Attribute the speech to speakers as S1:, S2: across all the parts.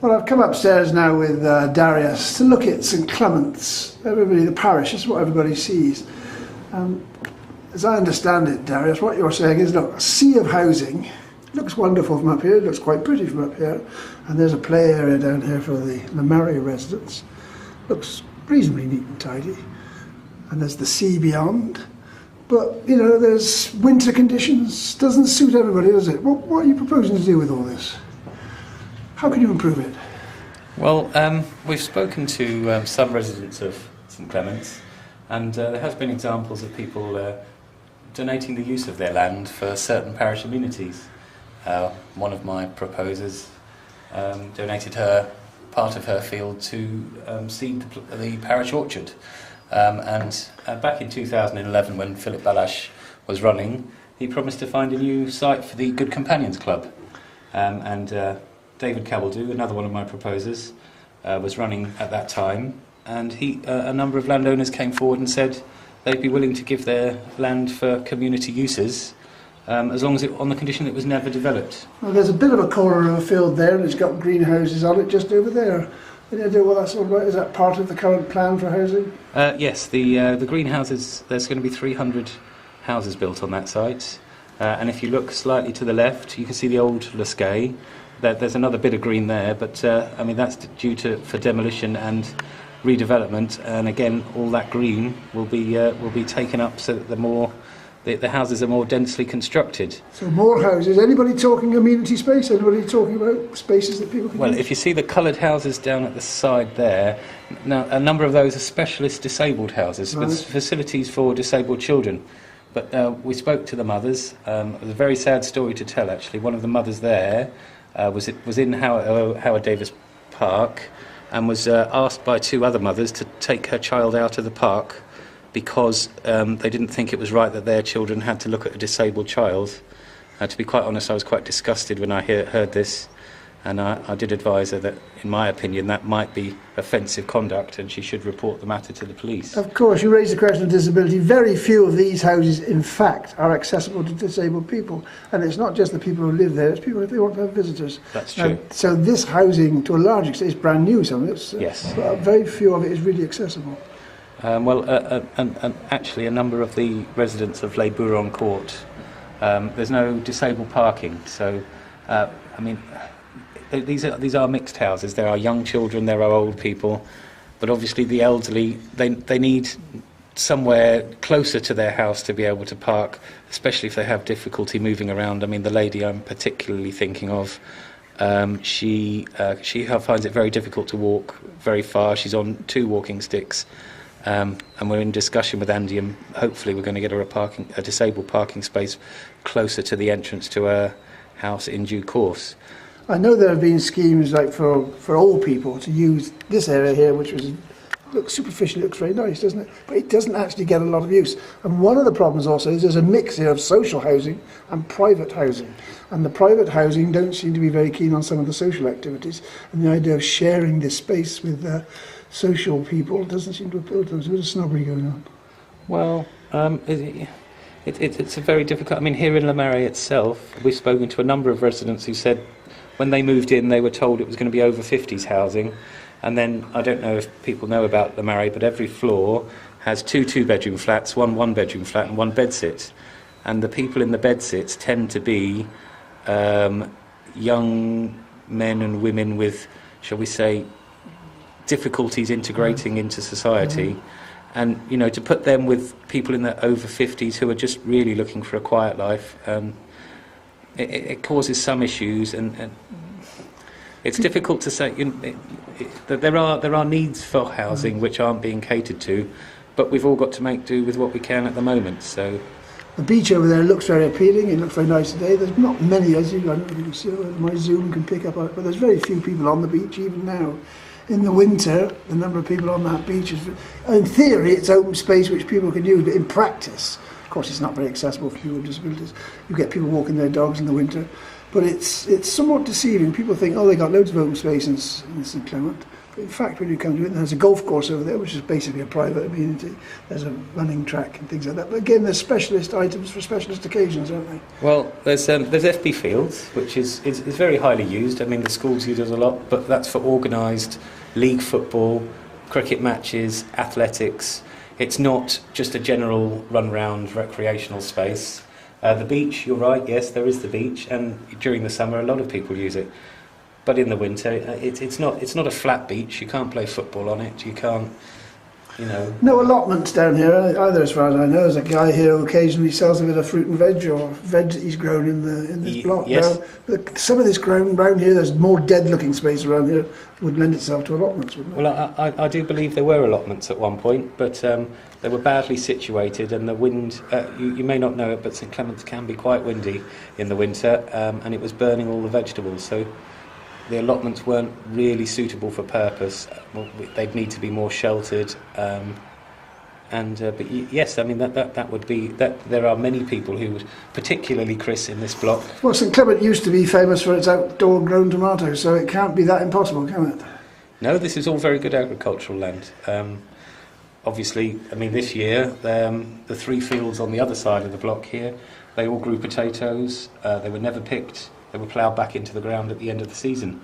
S1: Well, I've come upstairs now with Darius to look at St Clement's. Everybody, the parish, this is what everybody sees. As I understand it, Darius, what you're saying is, look, a sea of housing. It looks wonderful from up here, it looks quite pretty from up here. And there's a play area down here for the Murray residents. Looks reasonably neat and tidy. And there's the sea beyond. But, you know, there's winter conditions. Doesn't suit everybody, does it? What are you proposing to do with all this? How can you improve it?
S2: Well, we've spoken to some residents of St Clement's, and there has been examples of people donating the use of their land for certain parish amenities. One of my proposers donated part of her field to seed the parish orchard. And back in 2011, when Philip Balash was running, he promised to find a new site for the Good Companions Club. David Cabeldew, another one of my proposers, was running at that time, and a number of landowners came forward and said they'd be willing to give their land for community uses, as long as on the condition it was never developed. Well,
S1: there's a bit of a corner of a field there, and it's got greenhouses on it just over there. Any idea what that's all about? Is that part of the current plan for housing?
S2: Yes, the greenhouses, there's going to be 300 houses built on that site, and if you look slightly to the left, you can see the old Lascay. There's another bit of green there, but I mean that's due for demolition and redevelopment, and again all that green will be taken up so that the houses are more densely constructed.
S1: So more houses. Anybody talking amenity space? Anybody talking about spaces that people can use?
S2: If you see the coloured houses down at the side there, now a number of those are specialist disabled houses with facilities for disabled children. But we spoke to the mothers. It was a very sad story to tell, actually. One of the mothers there was in Howard Davis Park and was asked by two other mothers to take her child out of the park because they didn't think it was right that their children had to look at a disabled child. To be quite honest, I was quite disgusted when I heard this, and I did advise her that, in my opinion, that might be offensive conduct and she should report the matter to the police.
S1: Of course, you raised the question of disability. Very few of these houses, in fact, are accessible to disabled people. And it's not just the people who live there, it's people if they want to have visitors.
S2: That's true.
S1: So this housing, to a large extent, is brand new, some of it.
S2: Yes.
S1: But very few of it is really accessible.
S2: And actually a number of the residents of Les Bourons Court, there's no disabled parking. So, I mean, these are mixed houses. There are young children, there are old people, but obviously the elderly, they need somewhere closer to their house to be able to park, especially if they have difficulty moving around. I mean, the lady I'm particularly thinking of, she finds it very difficult to walk very far. She's on 2 walking sticks, and we're in discussion with Andy, and hopefully we're going to get her a disabled parking space closer to the entrance to her house in due course.
S1: I know there have been schemes like for old people to use this area here, which looks superficially looks very nice, doesn't it? But it doesn't actually get a lot of use. And one of the problems also is there's a mix here of social housing and private housing. And the private housing don't seem to be very keen on some of the social activities. And the idea of sharing this space with social people doesn't seem to appeal to them. There's a bit of snobbery going on.
S2: Well, it's a very difficult. I mean, here in Le Marais itself, we've spoken to a number of residents who said when they moved in, they were told it was going to be over 50s housing. And then, I don't know if people know about Le Marais, but every floor has 2 two-bedroom flats, 1 one-bedroom flat and 1 bedsit. And the people in the bedsits tend to be young men and women with, shall we say, difficulties integrating into society. And, you know, to put them with people in the over 50s who are just really looking for a quiet life, it causes some issues, and it's difficult to say that there are needs for housing which aren't being catered to, but we've all got to make do with what we can at the moment. So
S1: the beach over there looks very appealing. It looks very nice today. There's not many, as you can see, my zoom can pick up on it, but there's very few people on the beach even now. In the winter, the number of people on that beach is, in theory, it's open space which people can use, but in practice, of course, it's not very accessible for people with disabilities. You get people walking their dogs in the winter, but it's somewhat deceiving. People think, oh, they got loads of open space in St Clement, In fact, when you come to it, there's a golf course over there, which is basically a private amenity. There's a running track and things like that. But again, there's specialist items for specialist occasions, aren't they?
S2: Well, there's FB Fields, which is very highly used. I mean, the schools use it a lot, but that's for organised league football, cricket matches, athletics. It's not just a general run-round recreational space. The beach, you're right, yes, there is the beach, and during the summer a lot of people use it. But in the winter, it's not a flat beach. You can't play football on it. You can't,
S1: No allotments down here either, as far as I know. There's a guy here who occasionally sells a bit of fruit and veg, or veg that he's grown in this block.
S2: Yes.
S1: Now, but some of this ground around here, there's more dead-looking space around here, would lend itself to allotments, wouldn't it?
S2: Well, I do believe there were allotments at one point, but they were badly situated, and the wind, you may not know it, but St Clement's can be quite windy in the winter, and it was burning all the vegetables, so the allotments weren't really suitable for purpose. Well, they'd need to be more sheltered, but yes, I mean that would be that. There are many people who would, particularly Chris in this block.
S1: Well, St Clement used to be famous for its outdoor grown tomatoes, so it can't be that impossible, can it?
S2: No, this is all very good agricultural land. Obviously, I mean this year the 3 fields on the other side of the block here, they all grew potatoes. They were never picked. They were ploughed back into the ground at the end of the season.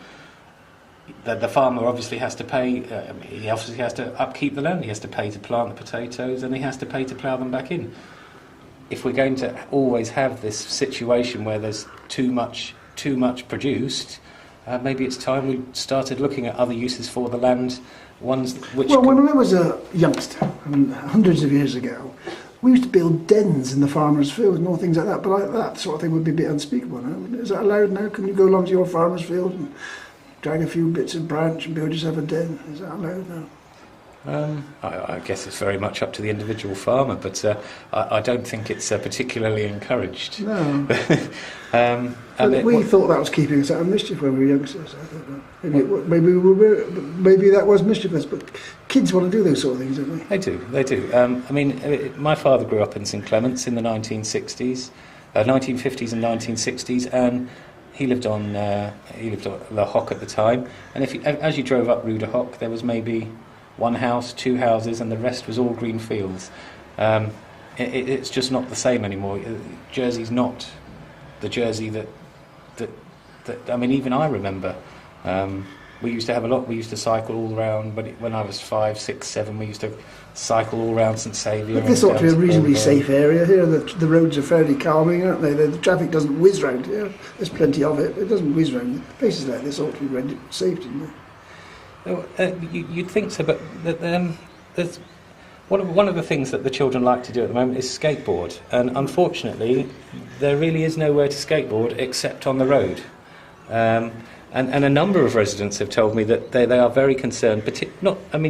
S2: The farmer obviously has to pay, he obviously has to upkeep the land, he has to pay to plant the potatoes, and he has to pay to plough them back in. If we're going to always have this situation where there's too much produced, maybe it's time we started looking at other uses for the land, ones which...
S1: Well, when I was a youngster, hundreds of years ago, we used to build dens in the farmer's field and all things like that, but that sort of thing would be a bit unspeakable now. Is that allowed now? Can you go along to your farmer's field and drag a few bits of branch and build yourself a den? Is that allowed now?
S2: I guess it's very much up to the individual farmer, but I don't think it's particularly encouraged.
S1: No. We thought that was keeping us out of mischief when we were youngsters. I don't know. Maybe that was mischievous, but kids want to do those sort of things, don't they?
S2: They do. I mean, my father grew up in St Clement's in the 1950s and 1960s, and he lived on La Hock at the time. And as you drove up Rue de Hock, there was maybe 1 house, 2 houses, and the rest was all green fields. It's just not the same anymore. Jersey's not the Jersey that I mean, even I remember. We used to have a lot. We used to cycle all around, but when I was 5, 6, 7, we used to cycle all around St Saviour.
S1: But this ought to be a reasonably safe area here. The roads are fairly calming, aren't they? The traffic doesn't whiz round here. There's plenty of it. It doesn't whiz round. Places like this ought to be rendered safe, didn't they?
S2: You'd think so, but there's one of the things that the children like to do at the moment is skateboard, and unfortunately there really is nowhere to skateboard except on the road. And a number of residents have told me that they are very concerned.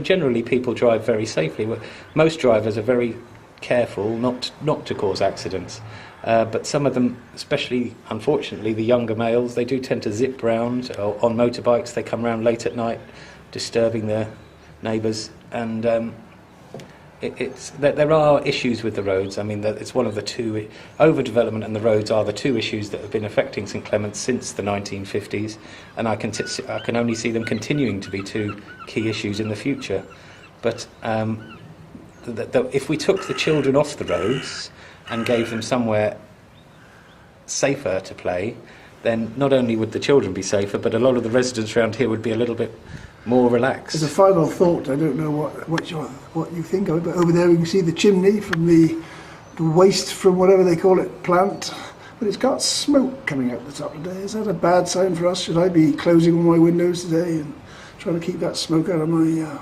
S2: Generally people drive very safely. Most drivers are very careful not to cause accidents. But some of them, especially unfortunately the younger males, they do tend to zip round on motorbikes. They come round late at night, disturbing their neighbours, and there are issues with the roads. I mean, it's one of the two. Overdevelopment and the roads are the 2 issues that have been affecting St Clement's since the 1950s, and I can only see them continuing to be 2 key issues in the future. But if we took the children off the roads and gave them somewhere safer to play, then not only would the children be safer, but a lot of the residents around here would be a little bit more relaxed.
S1: As a final thought, I don't know what you think of it, but over there we can see the chimney from the waste from whatever they call it, plant, but it's got smoke coming out the top today. Is that a bad sign for us? Should I be closing all my windows today and trying to keep that smoke out of my...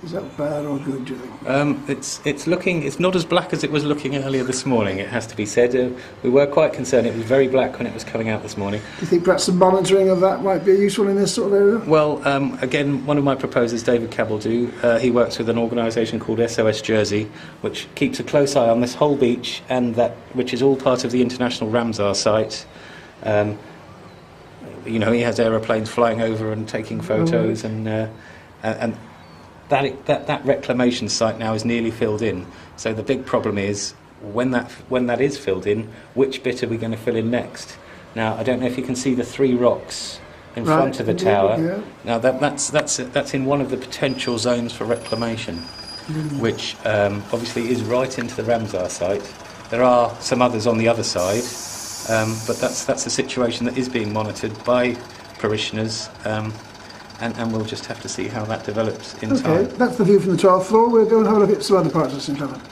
S1: Is that bad or good, do you think?
S2: It's not as black as it was looking earlier this morning, it has to be said. We were quite concerned. It was very black when it was coming out this morning.
S1: Do you think perhaps some monitoring of that might be useful in this sort of area?
S2: Well, again, one of my proposers, David Cabell-Dew, he works with an organisation called SOS Jersey, which keeps a close eye on this whole beach, and which is all part of the International Ramsar site. He has aeroplanes flying over and taking photos, and that reclamation site now is nearly filled in. So the big problem is when that is filled in, which bit are we going to fill in next? Now, I don't know if you can see the 3 rocks in
S1: Right,
S2: front of the
S1: indeed,
S2: tower.
S1: yeah.
S2: Now that's in one of the potential zones for reclamation, which obviously is right into the Ramsar site. There are some others on the other side, but that's a situation that is being monitored by parishioners, and we'll just have to see how that develops in
S1: Okay,
S2: time.
S1: that's the view from the 12th floor. We'll go and have a look at some other parts of St Clement.